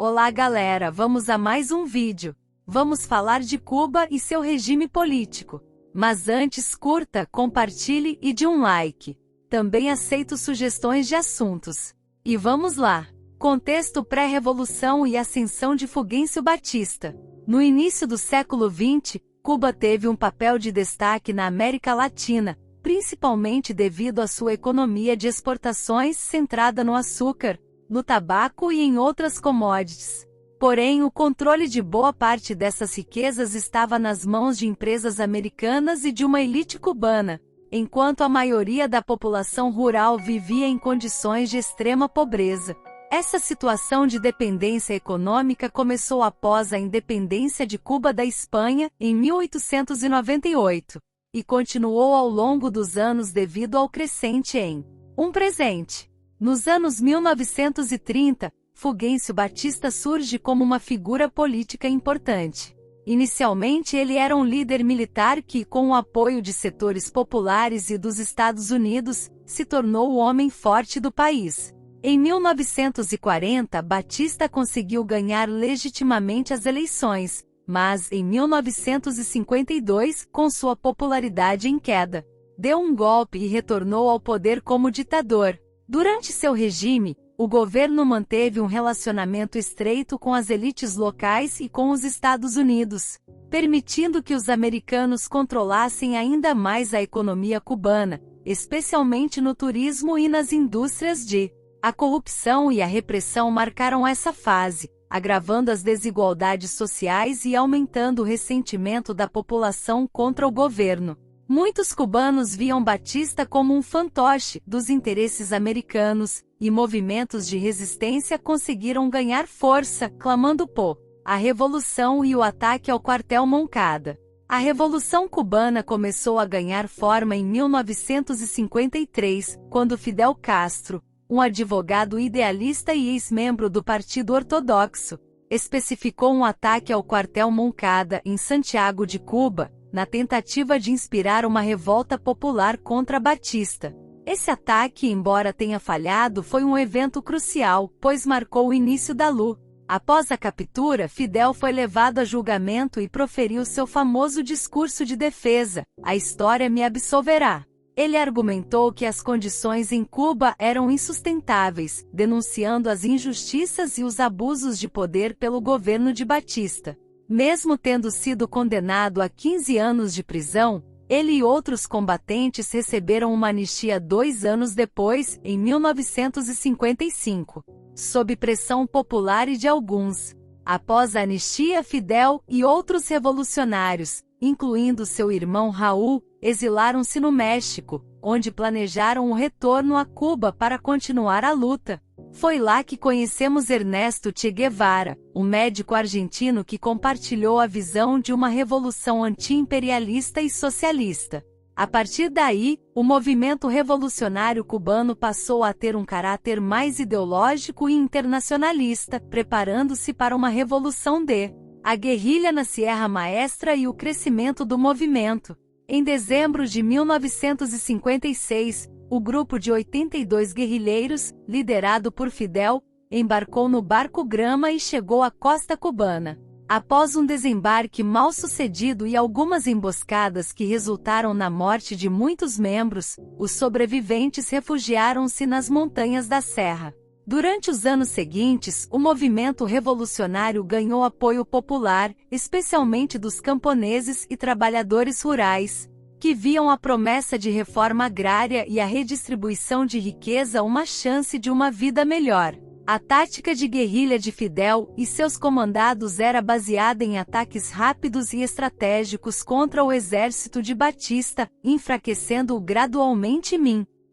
Olá galera, vamos a mais um vídeo. Vamos falar de Cuba e seu regime político. Mas antes curta, compartilhe e dê um like. Também aceito sugestões de assuntos. E vamos lá. Contexto pré-revolução e ascensão de Fulgêncio Batista. No início do século XX, Cuba teve um papel de destaque na América Latina, principalmente devido à sua economia de exportações centrada no açúcar, no tabaco e em outras commodities. Porém, o controle de boa parte dessas riquezas estava nas mãos de empresas americanas e de uma elite cubana, enquanto a maioria da população rural vivia em condições de extrema pobreza. Essa situação de dependência econômica começou após a independência de Cuba da Espanha, em 1898, e continuou ao longo dos anos devido ao crescente em presente. Nos anos 1930, Fulgêncio Batista surge como uma figura política importante. Inicialmente ele era um líder militar que, com o apoio de setores populares e dos Estados Unidos, se tornou o homem forte do país. Em 1940, Batista conseguiu ganhar legitimamente as eleições, mas, em 1952, com sua popularidade em queda, deu um golpe e retornou ao poder como ditador. Durante seu regime, o governo manteve um relacionamento estreito com as elites locais e com os Estados Unidos, permitindo que os americanos controlassem ainda mais a economia cubana, especialmente no turismo e nas indústrias A corrupção e a repressão marcaram essa fase, agravando as desigualdades sociais e aumentando o ressentimento da população contra o governo. Muitos cubanos viam Batista como um fantoche dos interesses americanos, e movimentos de resistência conseguiram ganhar força, clamando por a Revolução e o ataque ao quartel Moncada. A Revolução Cubana começou a ganhar forma em 1953, quando Fidel Castro, um advogado idealista e ex-membro do Partido Ortodoxo, especificou um ataque ao quartel Moncada em Santiago de Cuba, na tentativa de inspirar uma revolta popular contra Batista. Esse ataque, embora tenha falhado, foi um evento crucial, pois marcou o início da luta. Após a captura, Fidel foi levado a julgamento e proferiu seu famoso discurso de defesa: "A história me absolverá". Ele argumentou que as condições em Cuba eram insustentáveis, denunciando as injustiças e os abusos de poder pelo governo de Batista. Mesmo tendo sido condenado a 15 anos de prisão, ele e outros combatentes receberam uma anistia 2 anos depois, em 1955, sob pressão popular e de alguns. Após a anistia, Fidel e outros revolucionários, incluindo seu irmão Raul, exilaram-se no México, onde planejaram o retorno a Cuba para continuar a luta. Foi lá que conhecemos Ernesto Che Guevara, um médico argentino que compartilhou a visão de uma revolução anti-imperialista e socialista. A partir daí, o movimento revolucionário cubano passou a ter um caráter mais ideológico e internacionalista, preparando-se para uma revolução a guerrilha na Sierra Maestra e o crescimento do movimento. Em dezembro de 1956, o grupo de 82 guerrilheiros, liderado por Fidel, embarcou no barco Grama e chegou à costa cubana. Após um desembarque mal sucedido e algumas emboscadas que resultaram na morte de muitos membros, os sobreviventes refugiaram-se nas montanhas da Serra. Durante os anos seguintes, o movimento revolucionário ganhou apoio popular, especialmente dos camponeses e trabalhadores rurais, que viam a promessa de reforma agrária e a redistribuição de riqueza uma chance de uma vida melhor. A tática de guerrilha de Fidel e seus comandados era baseada em ataques rápidos e estratégicos contra o exército de Batista, enfraquecendo-o gradualmente.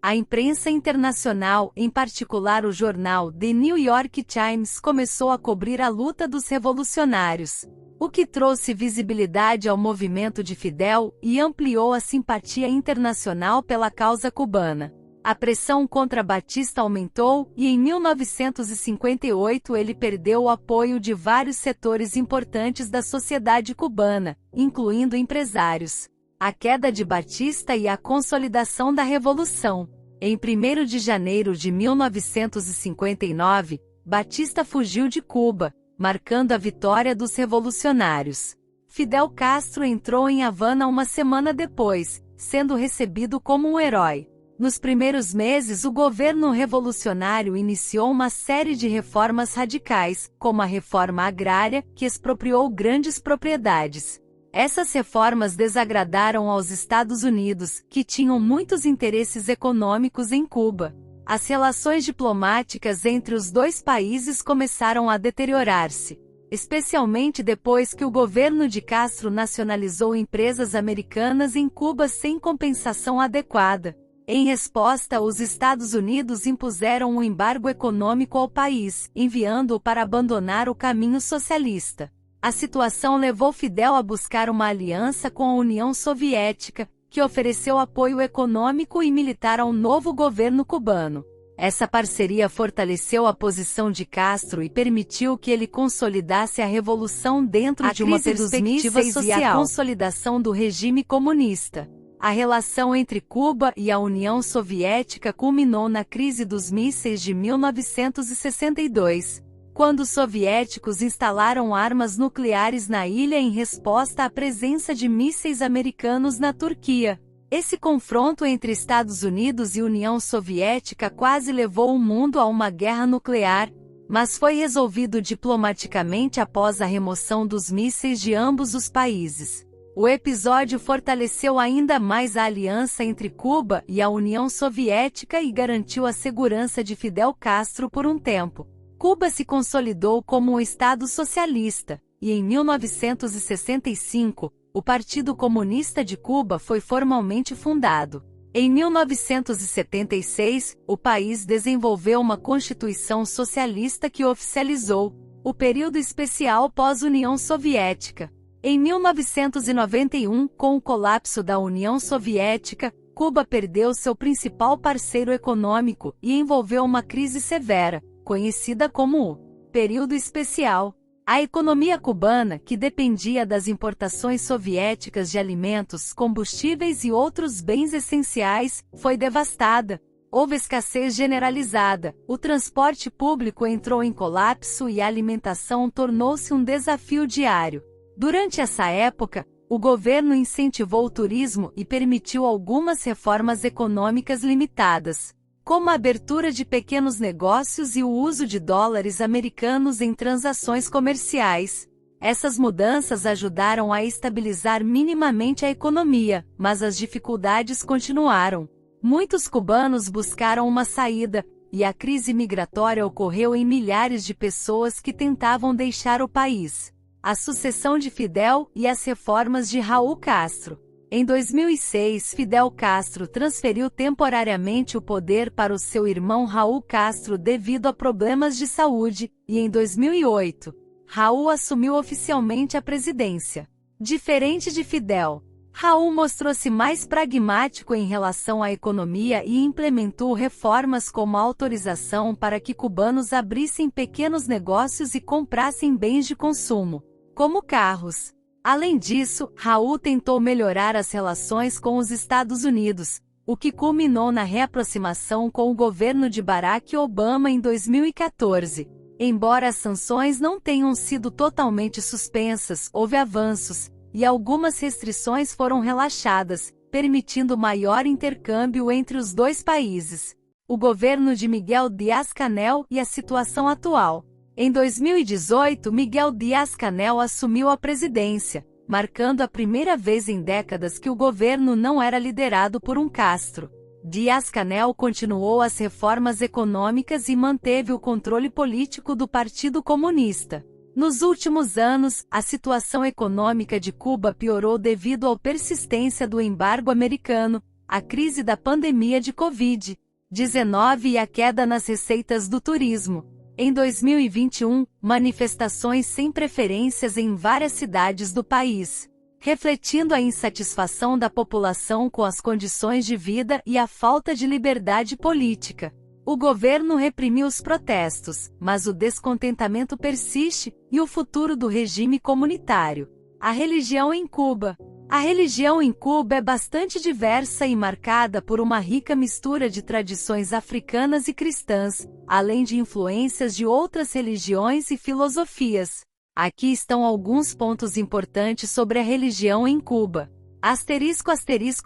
A imprensa internacional, em particular o jornal The New York Times, começou a cobrir a luta dos revolucionários, o que trouxe visibilidade ao movimento de Fidel e ampliou a simpatia internacional pela causa cubana. A pressão contra Batista aumentou e em 1958 ele perdeu o apoio de vários setores importantes da sociedade cubana, incluindo empresários. A queda de Batista e a consolidação da Revolução. Em 1º de janeiro de 1959, Batista fugiu de Cuba, marcando a vitória dos revolucionários. Fidel Castro entrou em Havana uma semana depois, sendo recebido como um herói. Nos primeiros meses, o governo revolucionário iniciou uma série de reformas radicais, como a reforma agrária, que expropriou grandes propriedades. Essas reformas desagradaram aos Estados Unidos, que tinham muitos interesses econômicos em Cuba. As relações diplomáticas entre os dois países começaram a deteriorar-se, especialmente depois que o governo de Castro nacionalizou empresas americanas em Cuba sem compensação adequada. Em resposta, os Estados Unidos impuseram um embargo econômico ao país, enviando-o para abandonar o caminho socialista. A situação levou Fidel a buscar uma aliança com a União Soviética, que ofereceu apoio econômico e militar ao novo governo cubano. Essa parceria fortaleceu a posição de Castro e permitiu que ele consolidasse a revolução dentro de uma perspectiva social e a consolidação do regime comunista. A relação entre Cuba e a União Soviética culminou na crise dos mísseis de 1962, quando os soviéticos instalaram armas nucleares na ilha em resposta à presença de mísseis americanos na Turquia. Esse confronto entre Estados Unidos e União Soviética quase levou o mundo a uma guerra nuclear, mas foi resolvido diplomaticamente após a remoção dos mísseis de ambos os países. O episódio fortaleceu ainda mais a aliança entre Cuba e a União Soviética e garantiu a segurança de Fidel Castro por um tempo. Cuba se consolidou como um Estado socialista, e em 1965, o Partido Comunista de Cuba foi formalmente fundado. Em 1976, o país desenvolveu uma Constituição socialista que oficializou o período especial pós-União Soviética. Em 1991, com o colapso da União Soviética, Cuba perdeu seu principal parceiro econômico e envolveu uma crise severa, conhecida como o período especial. A economia cubana, que dependia das importações soviéticas de alimentos, combustíveis e outros bens essenciais, foi devastada. Houve escassez generalizada, o transporte público entrou em colapso e a alimentação tornou-se um desafio diário. Durante essa época, o governo incentivou o turismo e permitiu algumas reformas econômicas limitadas, como a abertura de pequenos negócios e o uso de dólares americanos em transações comerciais. Essas mudanças ajudaram a estabilizar minimamente a economia, mas as dificuldades continuaram. Muitos cubanos buscaram uma saída, e a crise migratória ocorreu em milhares de pessoas que tentavam deixar o país. A sucessão de Fidel e as reformas de Raul Castro. Em 2006, Fidel Castro transferiu temporariamente o poder para o seu irmão Raul Castro devido a problemas de saúde, e em 2008, Raul assumiu oficialmente a presidência. Diferente de Fidel, Raul mostrou-se mais pragmático em relação à economia e implementou reformas como a autorização para que cubanos abrissem pequenos negócios e comprassem bens de consumo, como carros. Além disso, Raul tentou melhorar as relações com os Estados Unidos, o que culminou na reaproximação com o governo de Barack Obama em 2014. Embora as sanções não tenham sido totalmente suspensas, houve avanços, e algumas restrições foram relaxadas, permitindo maior intercâmbio entre os dois países. O governo de Miguel Díaz-Canel e a situação atual. Em 2018, Miguel Díaz-Canel assumiu a presidência, marcando a primeira vez em décadas que o governo não era liderado por um Castro. Díaz-Canel continuou as reformas econômicas e manteve o controle político do Partido Comunista. Nos últimos anos, a situação econômica de Cuba piorou devido à persistência do embargo americano, à crise da pandemia de Covid-19 e à queda nas receitas do turismo. Em 2021, manifestações sem preferências em várias cidades do país, refletindo a insatisfação da população com as condições de vida e a falta de liberdade política. O governo reprimiu os protestos, mas o descontentamento persiste, e o futuro do regime comunitário. A religião em Cuba. A religião em Cuba é bastante diversa e marcada por uma rica mistura de tradições africanas e cristãs, além de influências de outras religiões e filosofias. Aqui estão alguns pontos importantes sobre a religião em Cuba.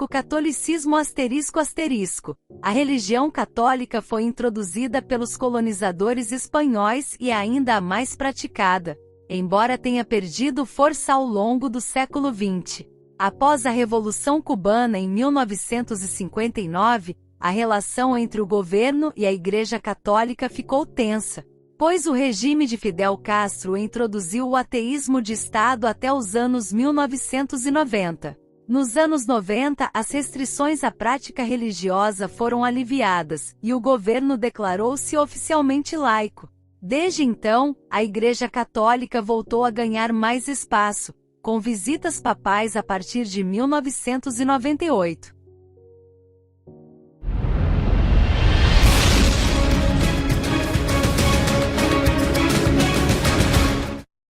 Catolicismo A religião católica foi introduzida pelos colonizadores espanhóis e é ainda a mais praticada, embora tenha perdido força ao longo do século XX. Após a Revolução Cubana em 1959, a relação entre o governo e a Igreja Católica ficou tensa, pois o regime de Fidel Castro introduziu o ateísmo de Estado até os anos 1990. Nos anos 90, as restrições à prática religiosa foram aliviadas, e o governo declarou-se oficialmente laico. Desde então, a Igreja Católica voltou a ganhar mais espaço, com visitas papais a partir de 1998.